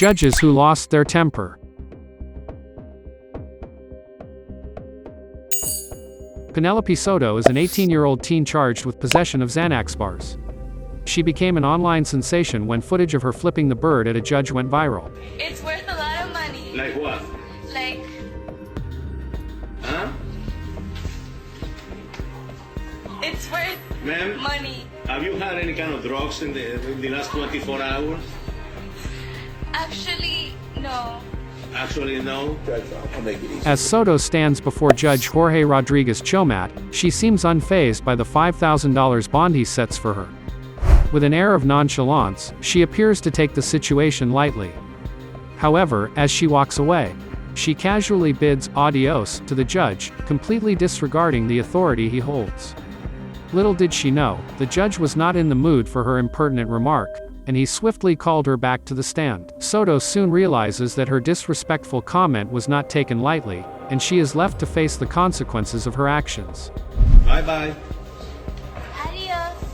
Judges who lost their temper. Penelope Soto is an 18-year-old teen charged with possession of Xanax bars. She became an online sensation when footage of her flipping the bird at a judge went viral. It's worth a lot of money. Like what? Like... Huh? It's worth Ma'am, money. have you had any kind of drugs in the last 24 hours? Actually, no. Actually, no. I'll make it easy. As Soto stands before Judge Jorge Rodriguez Chomat, she seems unfazed by the $5,000 bond he sets for her. With an air of nonchalance, she appears to take the situation lightly. However, as she walks away, she casually bids adios to the judge, completely disregarding the authority he holds. Little did she know, the judge was not in the mood for her impertinent remark, and he swiftly called her back to the stand. Soto soon realizes that her disrespectful comment was not taken lightly, and she is left to face the consequences of her actions. Bye-bye. Adios.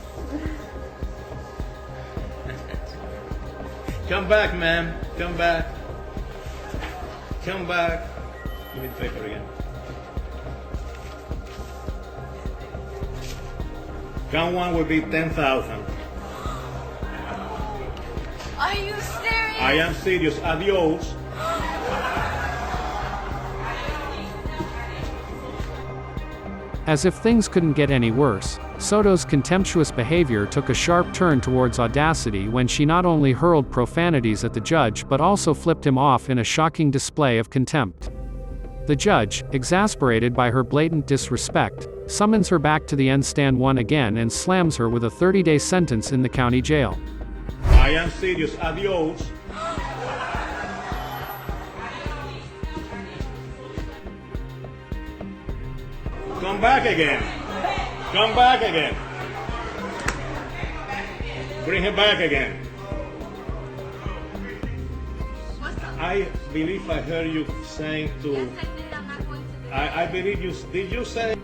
Come back, ma'am. Come back. Come back. Give me the paper again. Count one will be 10,000. Are you serious? I am serious. Adios. As if things couldn't get any worse, Soto's contemptuous behavior took a sharp turn towards audacity when she not only hurled profanities at the judge but also flipped him off in a shocking display of contempt. The judge, exasperated by her blatant disrespect, summons her back to the end stand one again and slams her with a 30-day sentence in the county jail. I am serious. Adios. Come back again. Come back again. Bring him back again. I believe I heard you saying to... Yes, I did. I'm not going to do it. I believe you... Did you say...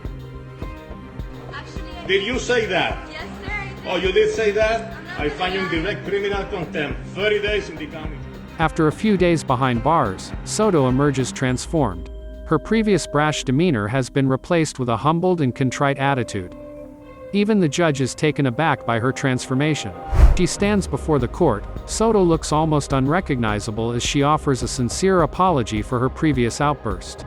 Actually, I Did you say that? Yes, sir. I did. Oh, you did say that? I'm not I find you in gonna lie. direct criminal contempt. 30 days in the county. After a few days behind bars, Soto emerges transformed. Her previous brash demeanor has been replaced with a humbled and contrite attitude. Even the judge is taken aback by her transformation. She stands before the court. Soto looks almost unrecognizable as she offers a sincere apology for her previous outburst.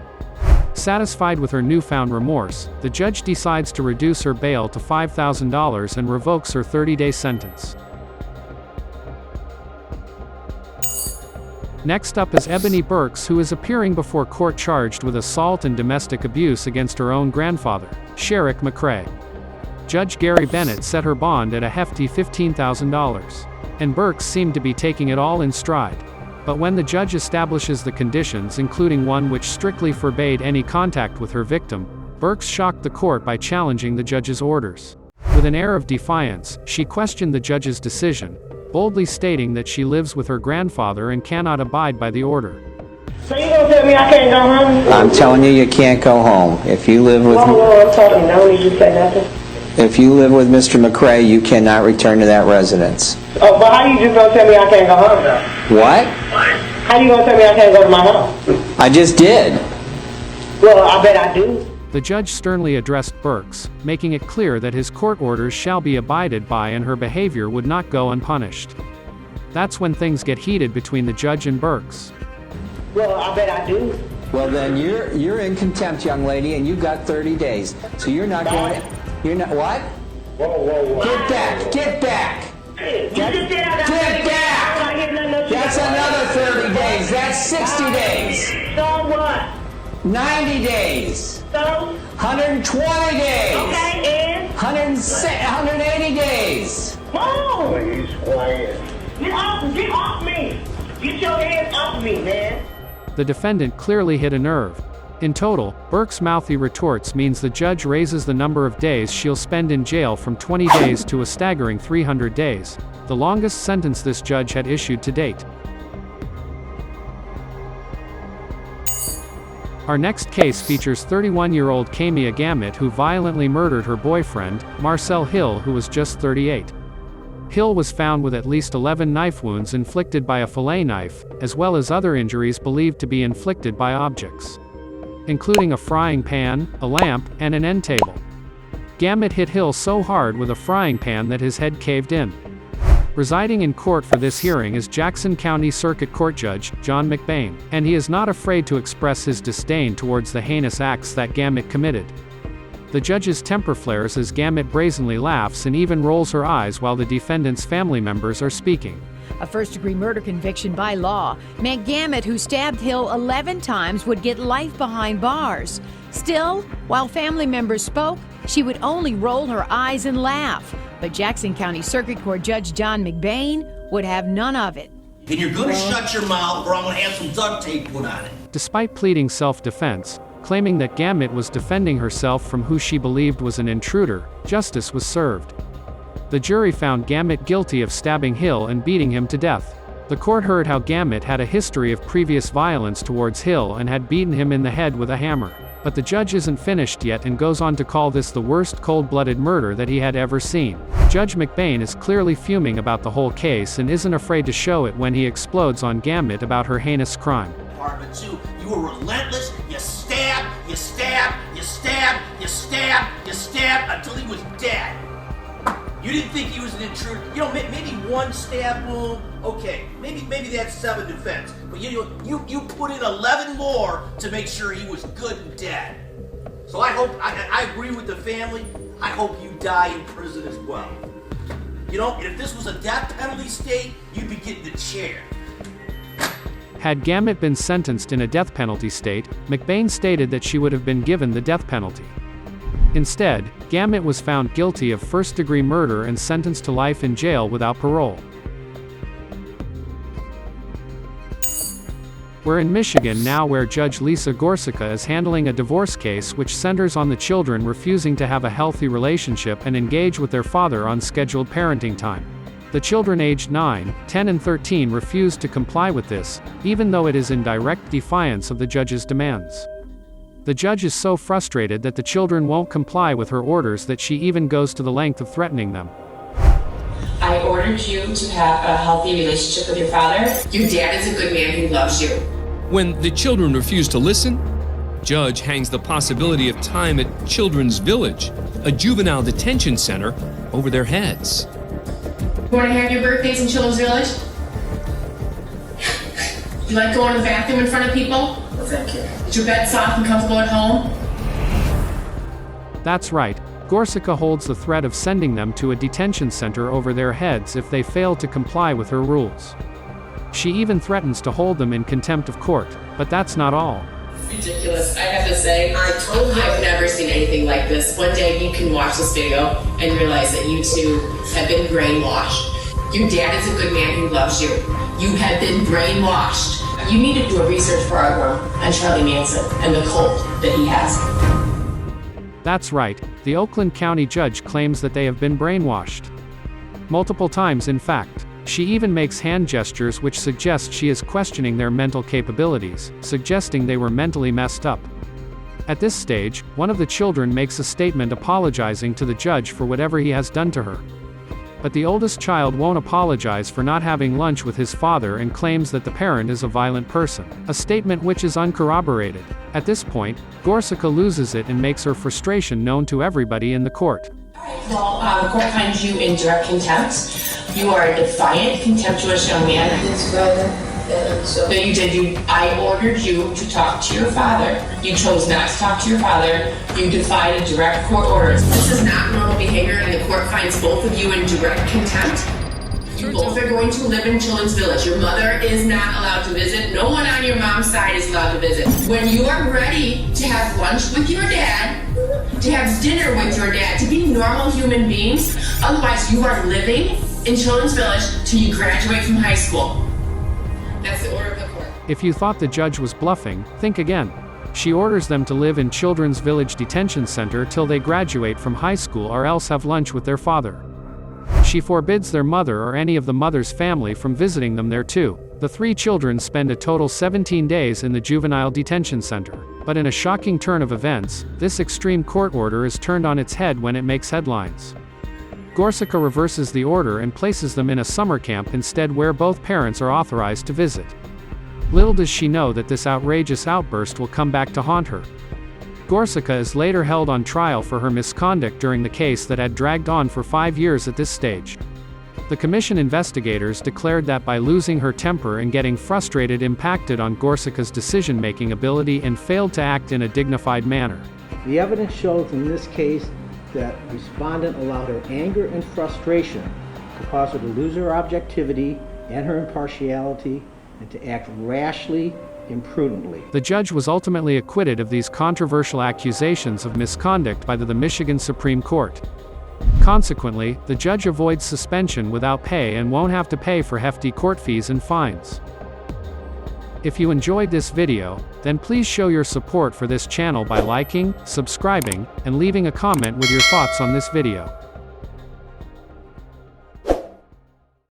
Satisfied with her newfound remorse, the judge decides to reduce her bail to $5,000 and revokes her 30-day sentence. Next up is Ebony Burks, who is appearing before court charged with assault and domestic abuse against her own grandfather, Sherrick McRae. Judge Gary Bennett set her bond at a hefty $15,000. And Burks seemed to be taking it all in stride. But when the judge establishes the conditions, including one which strictly forbade any contact with her victim, Burks shocked the court by challenging the judge's orders. With an air of defiance, she questioned the judge's decision, boldly stating that she lives with her grandfather and cannot abide by the order. So you gonna tell me I can't go home? I'm telling you, you can't go home. If you live with Whoa, I'm talking. I don't need you to say nothing. if you live with Mr. McRae, you cannot return to that residence. Oh, but how you just gonna tell me I can't go home though? What? How you gonna tell me I can't go to my house? I just did. Well, I bet I do. The judge sternly addressed Burks, making it clear that his court orders shall be abided by and her behavior would not go unpunished. That's when things get heated between the judge and Burks. Well, I bet I do. Well, then you're in contempt, young lady, and you've got 30 days. So you're not going. You're not what? Whoa. Get back! Get back! You just said I got Get back! I'm not getting nothing else. That's another 30 days. That's 60 days. So what? 90 days. So? 120 days. Okay, and? 180 days. Oh! He's quiet. Get off me! Get your hands off me, man! The defendant clearly hit a nerve. In total, Burke's mouthy retorts means the judge raises the number of days she'll spend in jail from 20 days to a staggering 300 days, the longest sentence this judge had issued to date. Our next case features 31-year-old Kamia Gamet, who violently murdered her boyfriend, Marcel Hill, who was just 38. Hill was found with at least 11 knife wounds inflicted by a fillet knife, as well as other injuries believed to be inflicted by objects, including a frying pan, a lamp, and an end table. Gamet hit Hill so hard with a frying pan that his head caved in. Residing in court for this hearing is Jackson County Circuit Court Judge John McBain, and he is not afraid to express his disdain towards the heinous acts that Gamet committed. The judge's temper flares as Gamet brazenly laughs and even rolls her eyes while the defendant's family members are speaking. A first-degree murder conviction by law meant Gamet, who stabbed Hill 11 times, would get life behind bars. Still, while family members spoke, she would only roll her eyes and laugh. But Jackson County Circuit Court Judge John McBain would have none of it. And you're gonna shut your mouth or I'm gonna have some duct tape put on it. Despite pleading self-defense, claiming that Gamet was defending herself from who she believed was an intruder, justice was served. The jury found Gamet guilty of stabbing Hill and beating him to death. The court heard how Gamet had a history of previous violence towards Hill and had beaten him in the head with a hammer. But the judge isn't finished yet and goes on to call this the worst cold-blooded murder that he had ever seen. Judge McBain is clearly fuming about the whole case and isn't afraid to show it when he explodes on Gamet about her heinous crime. Department 2, you were relentless, you stabbed, you stabbed, you stabbed, you stabbed, you stabbed until he was dead. You didn't think he was an intruder. You know, maybe one stab wound, okay, maybe that's self-defense. But you put in 11 more to make sure he was good and dead. So I agree with the family. I hope you die in prison as well. You know, and if this was a death penalty state, you'd be getting the chair. Had Gamet been sentenced in a death penalty state, McBain stated that she would have been given the death penalty. Instead, Gamet was found guilty of first-degree murder and sentenced to life in jail without parole. We're in Michigan now, where Judge Lisa Gorsica is handling a divorce case which centers on the children refusing to have a healthy relationship and engage with their father on scheduled parenting time. The children aged 9, 10 and 13 refused to comply with this, even though it is in direct defiance of the judge's demands. The judge is so frustrated that the children won't comply with her orders that she even goes to the length of threatening them. I ordered you to have a healthy relationship with your father. Your dad is a good man who loves you. When the children refuse to listen, Judge hangs the possibility of time at Children's Village, a juvenile detention center, over their heads. You want to have your birthdays in Children's Village? You like going to the bathroom in front of people? No, thank you. Is your bed soft and comfortable at home? That's right. Gorsica holds the threat of sending them to a detention center over their heads if they fail to comply with her rules. She even threatens to hold them in contempt of court, but that's not all. Ridiculous, I have to say. I've never seen anything like this. One day you can watch this video and realize that you two have been brainwashed. Your dad is a good man who loves you. You have been brainwashed. You need to do a research program on Charlie Manson and the cult that he has. That's right, the Oakland County judge claims that they have been brainwashed. Multiple times, in fact. She even makes hand gestures which suggest she is questioning their mental capabilities, suggesting they were mentally messed up. At this stage, one of the children makes a statement apologizing to the judge for whatever he has done to her. But the oldest child won't apologize for not having lunch with his father and claims that the parent is a violent person, a statement which is uncorroborated. At this point, Gorsica loses it and makes her frustration known to everybody in the court. Well, the court finds you in direct contempt. You are a defiant, contemptuous young man. No, you did. I ordered you to talk to your father. You chose not to talk to your father. You defied a direct court order. This is not normal behavior, and the court finds both of you in direct contempt. You both are going to live in Children's Village. Your mother is not allowed to visit. No one on your mom's side is allowed to visit. When you are ready to have lunch with your dad, to have dinner with your dad, to be normal human beings, otherwise you are living in Children's Village till you graduate from high school. That's the order of the court. If you thought the judge was bluffing, think again. She orders them to live in Children's Village Detention Center till they graduate from high school or else have lunch with their father. She forbids their mother or any of the mother's family from visiting them there too. The three children spend a total 17 days in the juvenile detention center. But in a shocking turn of events, this extreme court order is turned on its head when it makes headlines. Gorsica reverses the order and places them in a summer camp instead where both parents are authorized to visit. Little does she know that this outrageous outburst will come back to haunt her. Gorsica is later held on trial for her misconduct during the case that had dragged on for 5 years at this stage. The commission investigators declared that by losing her temper and getting frustrated impacted on Gorsica's decision-making ability and failed to act in a dignified manner. The evidence shows in this case that respondent allowed her anger and frustration to cause her to lose her objectivity and her impartiality and to act rashly, imprudently. The judge was ultimately acquitted of these controversial accusations of misconduct by the Michigan Supreme Court. Consequently, the judge avoids suspension without pay and won't have to pay for hefty court fees and fines. If you enjoyed this video, then please show your support for this channel by liking, subscribing, and leaving a comment with your thoughts on this video.